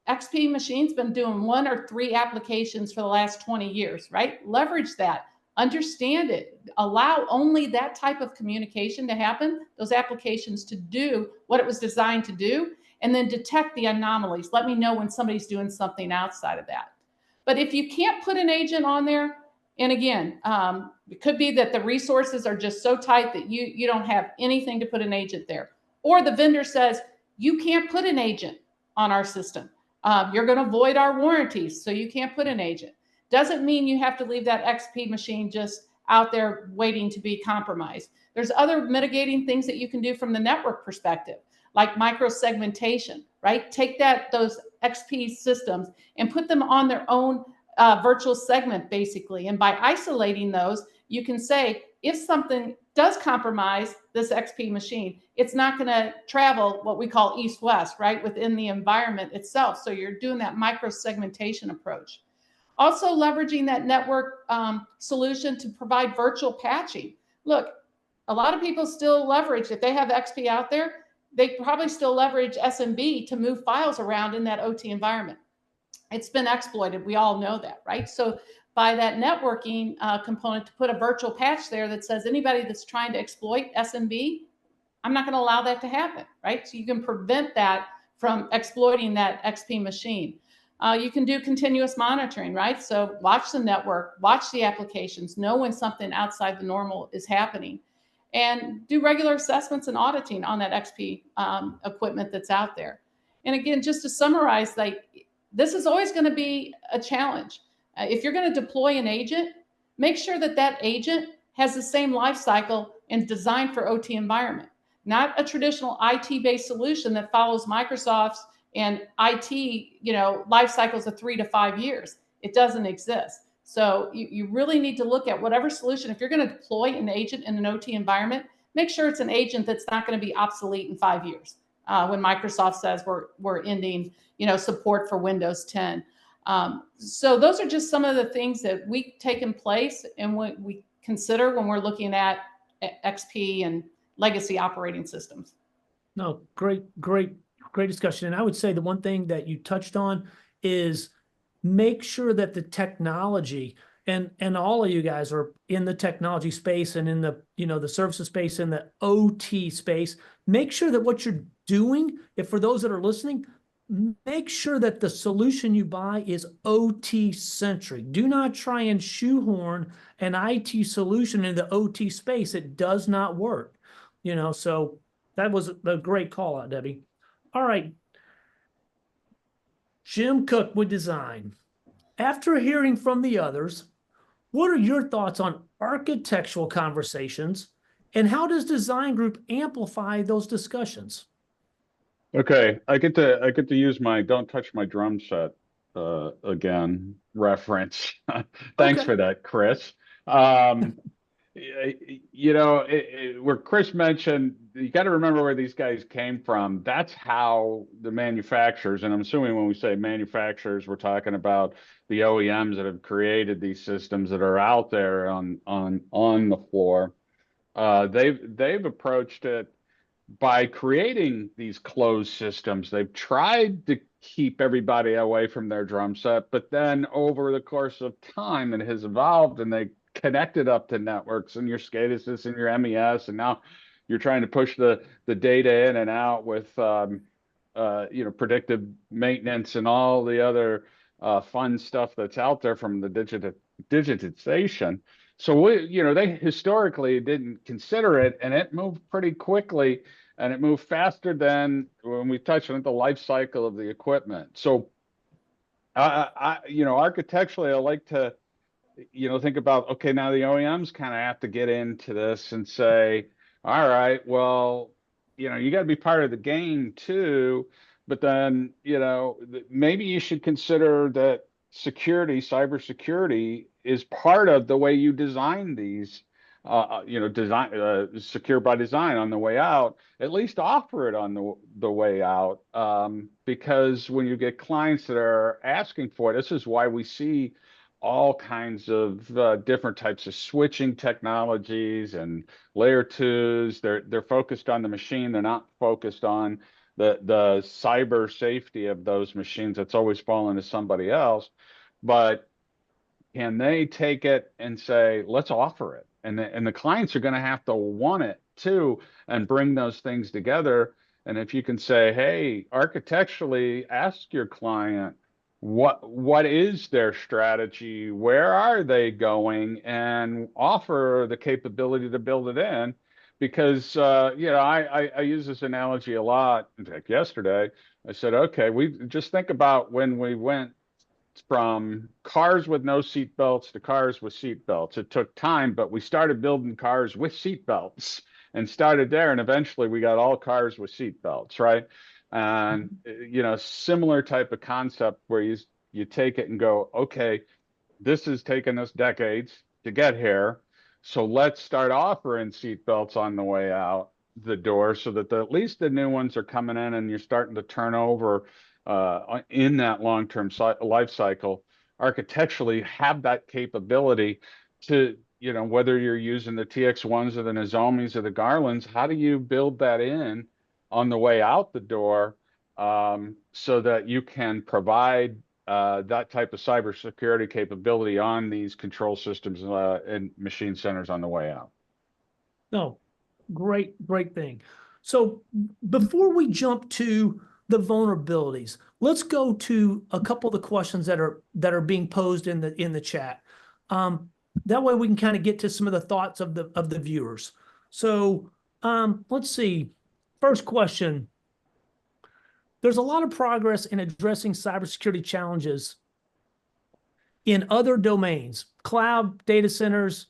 XP machine's been doing 1 or 3 applications for the last 20 years, right? Leverage that, understand it, allow only that type of communication to happen, those applications to do what it was designed to do, and then detect the anomalies. Let me know when somebody's doing something outside of that. But if you can't put an agent on there, and again, it could be that the resources are just so tight that you don't have anything to put an agent there. Or the vendor says, you can't put an agent on our system. You're going to void our warranties, so you can't put an agent. Doesn't mean you have to leave that XP machine just out there waiting to be compromised. There's other mitigating things that you can do from the network perspective, like micro-segmentation, right? Take those XP systems and put them on their own virtual segment, basically. And by isolating those, you can say, if something does compromise this XP machine, it's not going to travel what we call east-west, right, within the environment itself. So you're doing that micro-segmentation approach. Also leveraging that network solution to provide virtual patching. Look, a lot of people still leverage, if they have XP out there, they probably still leverage SMB to move files around in that OT environment. It's been exploited. We all know that, right? So by that networking component to put a virtual patch there that says anybody that's trying to exploit SMB, I'm not going to allow that to happen, right? So you can prevent that from exploiting that XP machine. You can do continuous monitoring, right? So watch the network, watch the applications, know when something outside the normal is happening, and do regular assessments and auditing on that XP equipment that's out there. And again, just to summarize, like, this is always going to be a challenge. If you're going to deploy an agent, make sure that that agent has the same life cycle and design for OT environment, not a traditional IT-based solution that follows Microsoft's and IT, life cycles of 3 to 5 years. It doesn't exist. So you really need to look at whatever solution. If you're going to deploy an agent in an OT environment, make sure it's an agent that's not going to be obsolete in 5 years when Microsoft says we're ending, support for Windows 10. So those are just some of the things that we take in place and we consider when we're looking at XP and legacy operating systems. No, great discussion. And I would say the one thing that you touched on is make sure that the technology and all of you guys are in the technology space and in the, the services space and the OT space. Make sure that what you're doing, if for those that are listening, make sure that the solution you buy is OT centric. Do not try and shoehorn an IT solution into the OT space. It does not work, so that was a great call out, Debbie. All right. Jim Cook with design. After hearing from the others, what are your thoughts on architectural conversations and how does design group amplify those discussions? Okay, I get to use my "Don't Touch My Drum Set" again reference. Thanks Okay. for that, Chris. Where Chris mentioned, you got to remember where these guys came from. That's how the manufacturers, and I'm assuming when we say manufacturers, we're talking about the OEMs that have created these systems that are out there on the floor. They've approached it by creating these closed systems. They've tried to keep everybody away from their drum set, but then over the course of time, it has evolved and they connected up to networks and your SCADA and your MES, and now you're trying to push the data in and out with predictive maintenance and all the other fun stuff that's out there from the digitization. So they historically didn't consider it, and it moved pretty quickly, and it moved faster than when we touched on the life cycle of the equipment. So, architecturally, I like to, think about, okay, now the OEMs kind of have to get into this and say, all right, well, you got to be part of the game too, but then, maybe you should consider that cybersecurity is part of the way you design these, secure by design on the way out, at least offer it on the way out. Because when you get clients that are asking for it, this is why we see all kinds of different types of switching technologies and layer twos. They're focused on the machine. They're not focused on the cyber safety of those machines. That's always fallen to somebody else. But can they take it and say, let's offer it? And the clients are going to have to want it too, and bring those things together. And if you can say, hey, architecturally, ask your client, what is their strategy? Where are they going? And offer the capability to build it in. Because, I use this analogy a lot. In fact, yesterday, I said, okay, we just think about when we went from cars with no seat belts to cars with seat belts. It took time, but we started building cars with seat belts and started there. And eventually we got all cars with seat belts, right? And, similar type of concept where you take it and go, okay, this has taken us decades to get here. So let's start offering seat belts on the way out the door so that at least the new ones are coming in and you're starting to turn over in that long-term life cycle. Architecturally have that capability to, whether you're using the TXOnes or the Nozomis or the Garlands, how do you build that in on the way out the door so that you can provide that type of cybersecurity capability on these control systems and machine centers on the way out. No, great thing. So before we jump to the vulnerabilities, let's go to a couple of the questions that are being posed in the chat. That way we can kind of get to some of the thoughts of the viewers. So let's see. First question. There's a lot of progress in addressing cybersecurity challenges in other domains, cloud, data centers,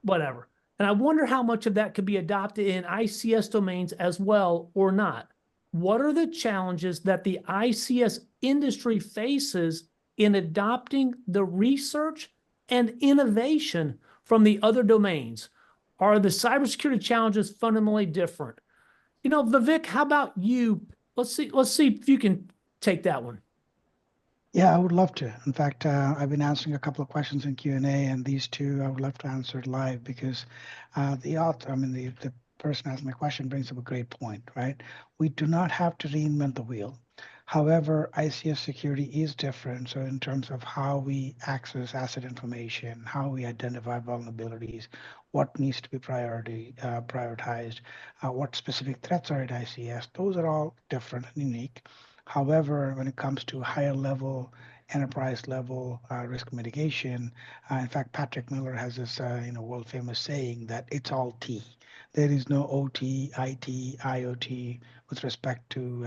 whatever. And I wonder how much of that could be adopted in ICS domains as well or not. What are the challenges that the ICS industry faces in adopting the research and innovation from the other domains? Are the cybersecurity challenges fundamentally different? You know, Vivek, how about you? Let's see if you can take that one. Yeah, I would love to. In fact, I've been answering a couple of questions in Q&A, and these two I would love to answer live because the person asking my question brings up a great point, right? We do not have to reinvent the wheel. However, ICS security is different. So in terms of how we access asset information, how we identify vulnerabilities, what needs to be prioritized, what specific threats are at ICS, those are all different and unique. However, when it comes to higher level, enterprise level risk mitigation, in fact, Patrick Miller has this world famous saying that it's all T. There is no OT, IT, IoT with respect to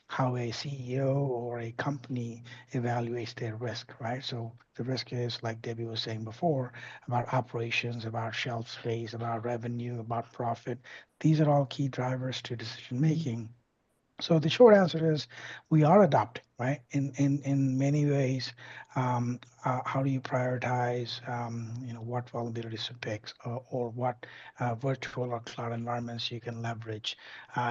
how a CEO or a company evaluates their risk, right? So the risk is, like Debbie was saying before, about operations, about shelf space, about revenue, about profit. These are all key drivers to decision making. So the short answer is we are adopting, right? In many ways, how do you prioritize, what vulnerabilities to pick or what virtual or cloud environments you can leverage?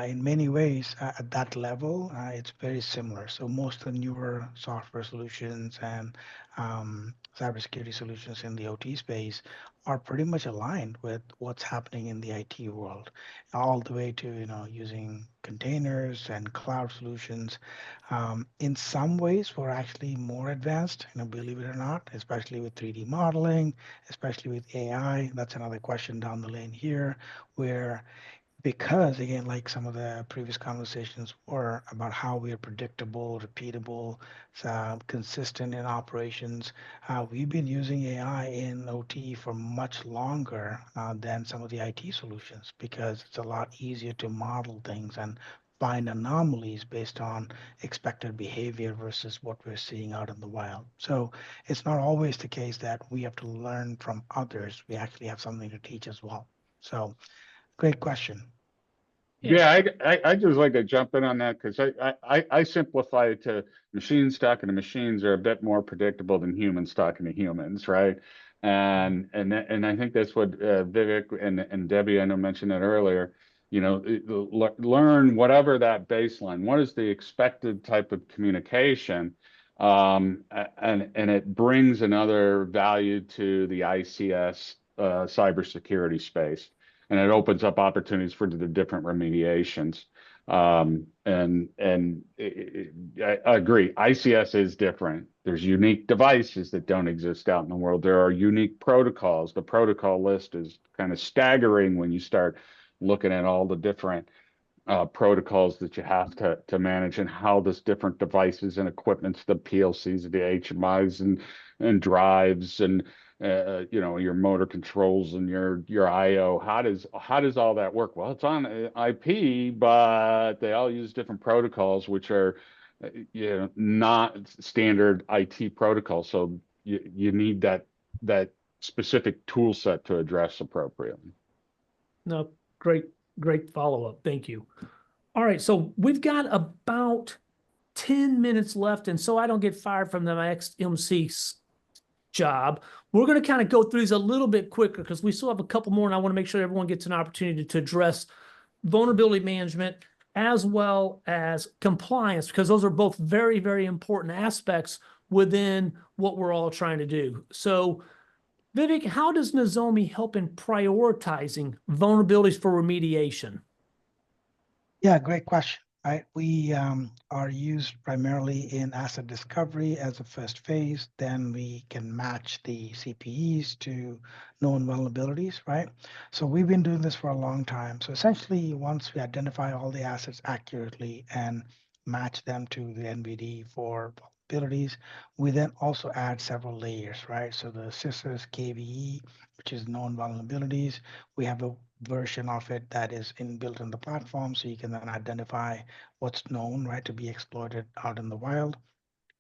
In many ways, at that level, it's very similar. So most of the newer software solutions and cybersecurity solutions in the OT space are pretty much aligned with what's happening in the IT world, all the way to using containers and cloud solutions. In some ways, we're actually more advanced, believe it or not, especially with 3D modeling, especially with AI. That's another question down the lane here, where because again, like some of the previous conversations were about how we are predictable, repeatable, consistent in operations, we've been using AI in OT for much longer than some of the IT solutions because it's a lot easier to model things and find anomalies based on expected behavior versus what we're seeing out in the wild. So it's not always the case that we have to learn from others. We actually have something to teach as well. So great question. Yeah, I just like to jump in on that because I simplify it to machines talking to machines are a bit more predictable than humans talking to humans, right? And I think that's what Vivek and Debbie I know mentioned that earlier. Learn whatever that baseline. What is the expected type of communication? And it brings another value to the ICS cybersecurity space. And it opens up opportunities for the different remediations. I agree. ICS is different. There's unique devices that don't exist out in the world. There are unique protocols. The protocol list is kind of staggering when you start looking at all the different protocols that you have to manage and how those different devices and equipments, the PLCs, the HMIs and drives and your motor controls and your IO. How does all that work? Well, it's on IP, but they all use different protocols, which are not standard IT protocols. So you need that specific tool set to address appropriately. No, great follow-up. Thank you. All right, so we've got about 10 minutes left, and so I don't get fired from the XMC job, we're going to kind of go through these a little bit quicker because we still have a couple more, and I want to make sure everyone gets an opportunity to address vulnerability management as well as compliance, because those are both very, very important aspects within what we're all trying to do. So, Vivek, how does Nozomi help in prioritizing vulnerabilities for remediation? Yeah, great question. right? We are used primarily in asset discovery as a first phase. Then we can match the CPEs to known vulnerabilities, right? So we've been doing this for a long time. So essentially, once we identify all the assets accurately and match them to the NVD for vulnerabilities, we then also add several layers, right? So the CISRS KVE, which is known vulnerabilities, we have a version of it that is inbuilt in the platform, so you can then identify what's known, right, to be exploited out in the wild.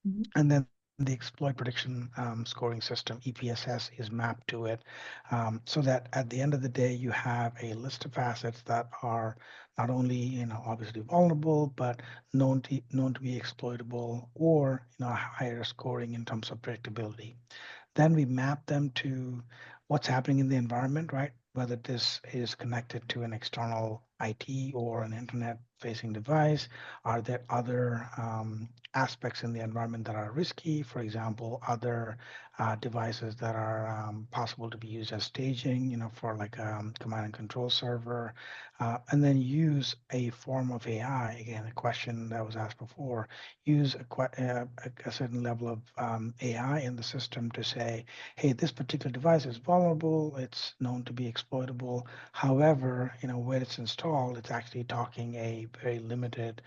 Mhm. And then the exploit prediction scoring system, EPSS, is mapped to it, so that at the end of the day, you have a list of assets that are not only, obviously vulnerable, but known to be exploitable, or higher scoring in terms of predictability. Then we map them to what's happening in the environment, right? Whether this is connected to an external IT or an internet facing device. Are there other aspects in the environment that are risky? For example, other devices that are possible to be used as staging, for like a command and control server. And then use a form of AI, again, a question that was asked before, use a certain level of AI in the system to say, hey, this particular device is vulnerable, it's known to be exploitable. However, where it's installed, it's actually talking a very limited,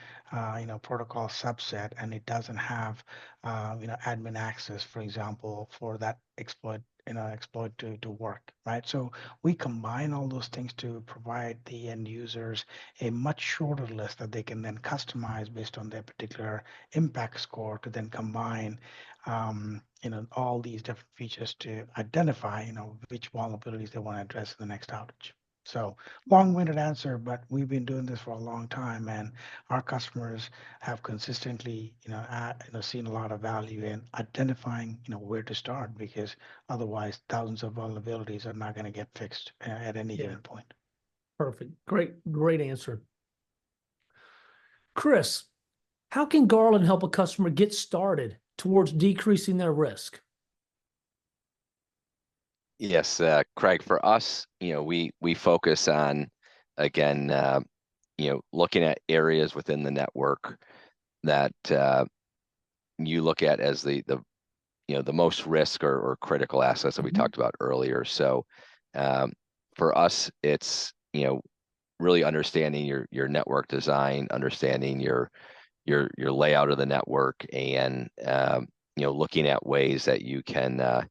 protocol subset, and it doesn't have, admin access, for example, for that exploit to work, right? So we combine all those things to provide the end users a much shorter list that they can then customize based on their particular impact score to then combine all these different features to identify which vulnerabilities they want to address in the next outage. So long-winded answer, but we've been doing this for a long time, and our customers have consistently seen a lot of value in identifying where to start, because otherwise thousands of vulnerabilities are not going to get fixed at any Yeah. given point. Perfect. Great answer. Chris, how can Garland help a customer get started towards decreasing their risk? Yes, Craig, for us, we focus on, again, looking at areas within the network that you look at as the most risk or critical assets that we talked about earlier. So for us, it's really understanding your network design, understanding your layout of the network, and looking at ways that you can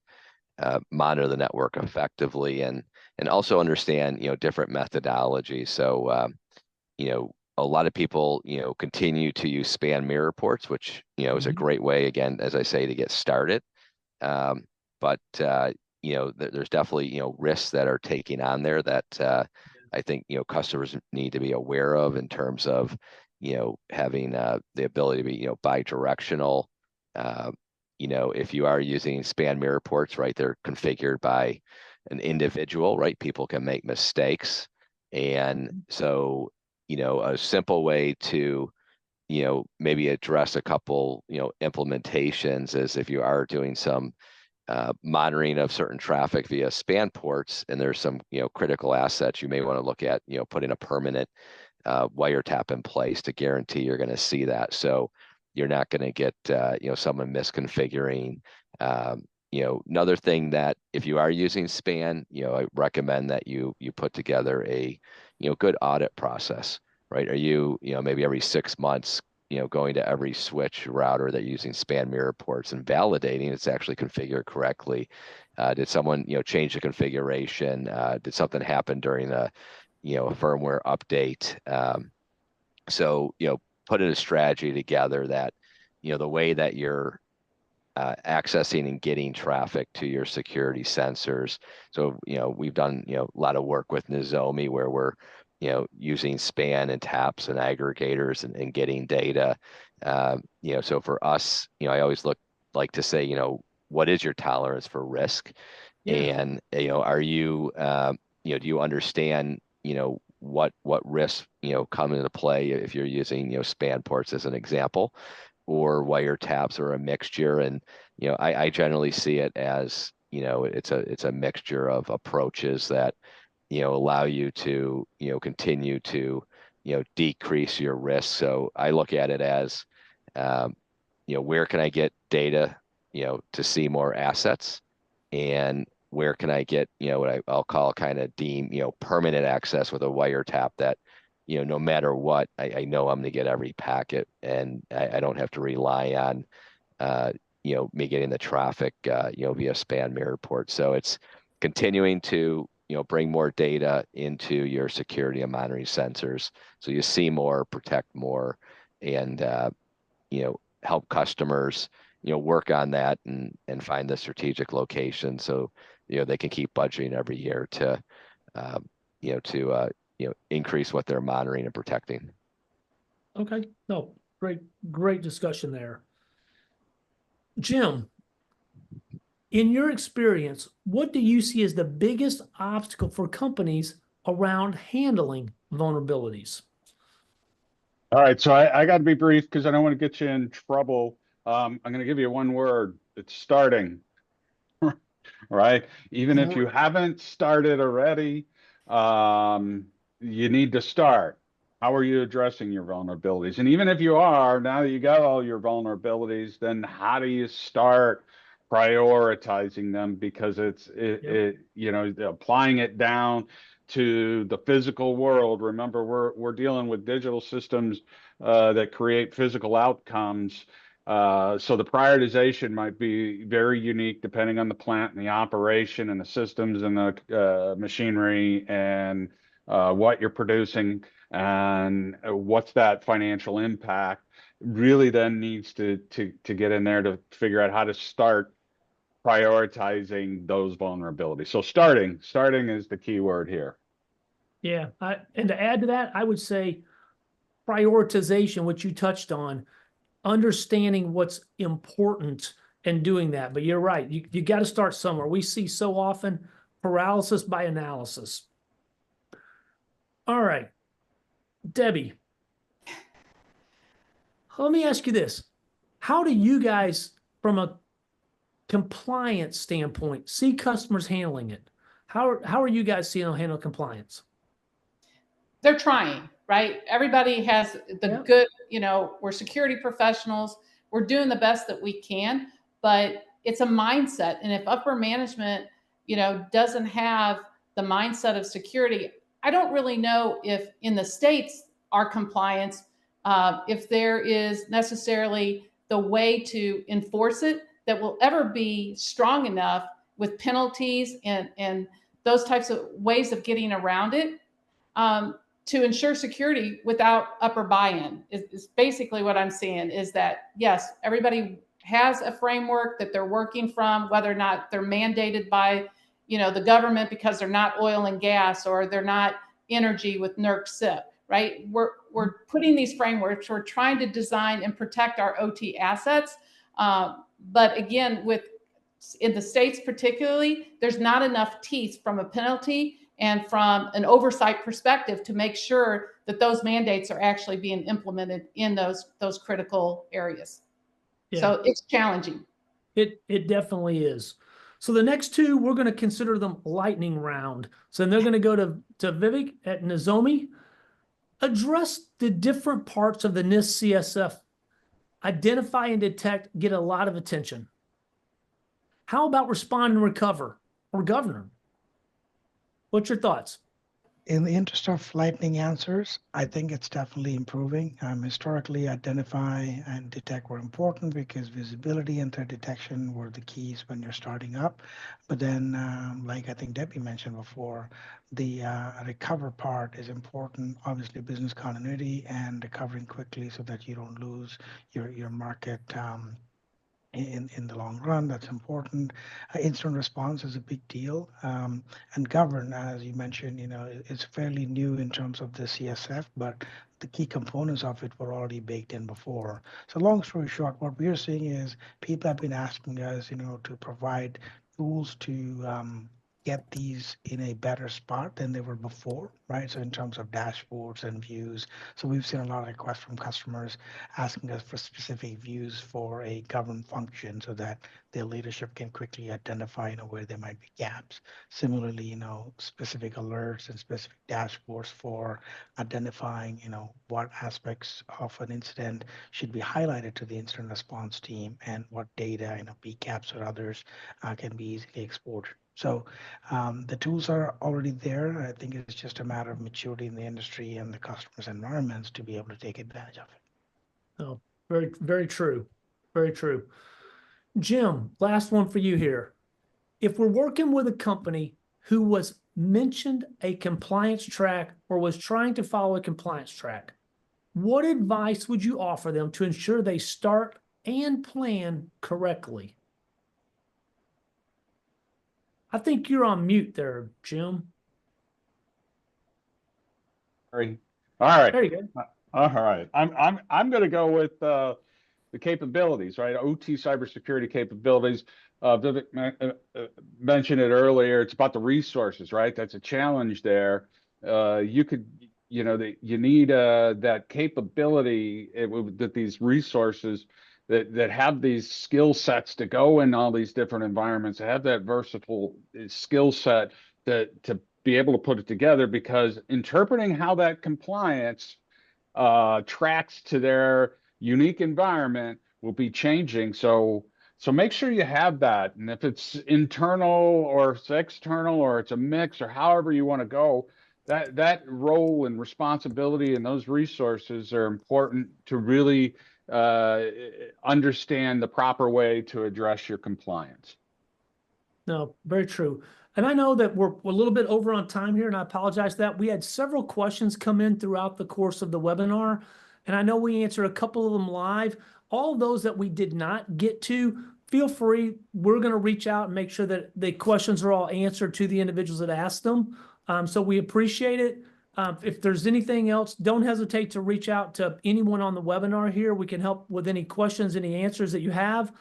monitor the network effectively, and also understand different methodologies. So a lot of people continue to use span mirror reports, which is a great way, again, as I say, to get started. But there's definitely risks that are taking on there that I think customers need to be aware of, in terms of having the ability to be bi-directional. If you are using span mirror ports, right, they're configured by an individual, right? People can make mistakes. And so, a simple way to, maybe address a couple, implementations is, if you are doing some monitoring of certain traffic via span ports, and there's some, critical assets, you may want to look at, putting a permanent wiretap in place to guarantee you're going to see that. So you're not going to get, someone misconfiguring. Another thing, that if you are using span, I recommend that you put together a, good audit process, right? Are you, maybe every 6 months, going to every switch router that you're using span mirror ports and validating it's actually configured correctly. Did someone, change the configuration? Did something happen during a firmware update? So, putting a strategy together that, the way that you're accessing and getting traffic to your security sensors. So, we've done, a lot of work with Nozomi, where we're, using span and taps and aggregators and getting data. So for us, I always like to say, what is your tolerance for risk? Yeah. And, are you, do you understand, what risks, come into play if you're using, span ports as an example, or wiretaps, or a mixture? And I generally see it as it's a mixture of approaches that allow you to continue to decrease your risk. So I look at it as, where can I get data, to see more assets, and where can I get, what I'll call kind of deem, permanent access with a wiretap that, no matter what, I know I'm going to get every packet, and I don't have to rely on, me getting the traffic, via span mirror port. So it's continuing to, bring more data into your security and monitoring sensors, so you see more, protect more, and help customers, work on that and find the strategic location, so they can keep budgeting every year to increase what they're monitoring and protecting. Okay, no, great discussion there. Jim, in your experience, what do you see as the biggest obstacle for companies around handling vulnerabilities? All right, so I got to be brief because I don't want to get you in trouble. I'm going to give you one word. It's starting. Right? Even if you haven't started already, you need to start. How are you addressing your vulnerabilities? And even if you are, now that you got all your vulnerabilities, then how do you start prioritizing them? Because applying it down to the physical world. Remember, we're dealing with digital systems that create physical outcomes. So the prioritization might be very unique depending on the plant and the operation and the systems and the machinery and what you're producing and what's that financial impact. Really then needs to get in there to figure out how to start prioritizing those vulnerabilities. So starting is the key word here. Yeah, and to add to that, I would say prioritization, which you touched on, understanding what's important and doing that. But you're right, you got to start somewhere. We see so often paralysis by analysis. All right, Debbie, let me ask you this. How do you guys, from a compliance standpoint, see customers handling it? How are you guys seeing them handle compliance? They're trying, right? Everybody has the good, we're security professionals. We're doing the best that we can, but it's a mindset. And if upper management, doesn't have the mindset of security, I don't really know if in the States, our compliance, if there is necessarily the way to enforce it that will ever be strong enough with penalties and those types of ways of getting around it. To ensure security without upper buy-in is basically what I'm seeing, is that, yes, everybody has a framework that they're working from, whether or not they're mandated by, the government because they're not oil and gas or they're not energy with NERC SIP, right? We're putting these frameworks, we're trying to design and protect our OT assets. But again, in the States particularly, there's not enough teeth from a penalty and from an oversight perspective to make sure that those mandates are actually being implemented in those critical areas. Yeah. So it's challenging. It definitely is. So the next two, we're going to consider them lightning round. So they're going to go to Vivek at Nozomi. Address the different parts of the NIST CSF. Identify and detect, get a lot of attention. How about respond and recover or govern? What's your thoughts? In the interest of lightning answers, I think it's definitely improving. Historically, identify and detect were important because visibility and threat detection were the keys when you're starting up. But then, like I think Debbie mentioned before, the recover part is important. Obviously, business continuity and recovering quickly so that you don't lose your market in the long run. That's important. Instant response is a big deal. And govern, as you mentioned, it's fairly new in terms of the CSF, but the key components of it were already baked in before. So long story short, what we're seeing is people have been asking us, to provide tools to get these in a better spot than they were before, right? So in terms of dashboards and views, so we've seen a lot of requests from customers asking us for specific views for a government function so that their leadership can quickly identify, where there might be gaps. Similarly, specific alerts and specific dashboards for identifying, what aspects of an incident should be highlighted to the incident response team and what data, PCAPs or others can be easily exported. So the tools are already there. I think it's just a matter of maturity in the industry and the customer's environments to be able to take advantage of it. Oh, very, very true. Very true. Jim, last one for you here. If we're working with a company who was mentioned a compliance track or was trying to follow a compliance track, what advice would you offer them to ensure they start and plan correctly? I think you're on mute there, Jim. Sorry. All right. There you go. All right. I'm going to go with the capabilities, right? OT cybersecurity capabilities. Vivek mentioned it earlier. It's about the resources, right? That's a challenge there. You need that capability that these resources that have these skill sets to go in all these different environments, have that versatile skill set to be able to put it together, because interpreting how that compliance tracks to their unique environment will be changing. So make sure you have that. And if it's internal or it's external or it's a mix or however you want to go, that role and responsibility and those resources are important to really understand the proper way to address your compliance. No, very true. And I know that we're a little bit over on time here, and I apologize for that. We had several questions come in throughout the course of the webinar, and I know we answered a couple of them live. All of those that we did not get to, feel free. We're going to reach out and make sure that the questions are all answered to the individuals that asked them. So we appreciate it. If there's anything else, don't hesitate to reach out to anyone on the webinar here. We can help with any questions, any answers that you have.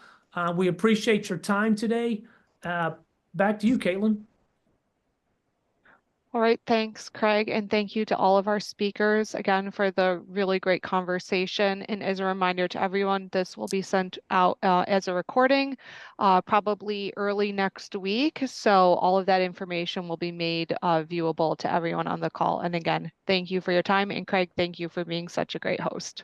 We appreciate your time today. Back to you, Caitlin. All right, thanks, Craig, and thank you to all of our speakers again for the really great conversation. And as a reminder to everyone, this will be sent out as a recording probably early next week. So all of that information will be made viewable to everyone on the call. And again, thank you for your time. And Craig, thank you for being such a great host.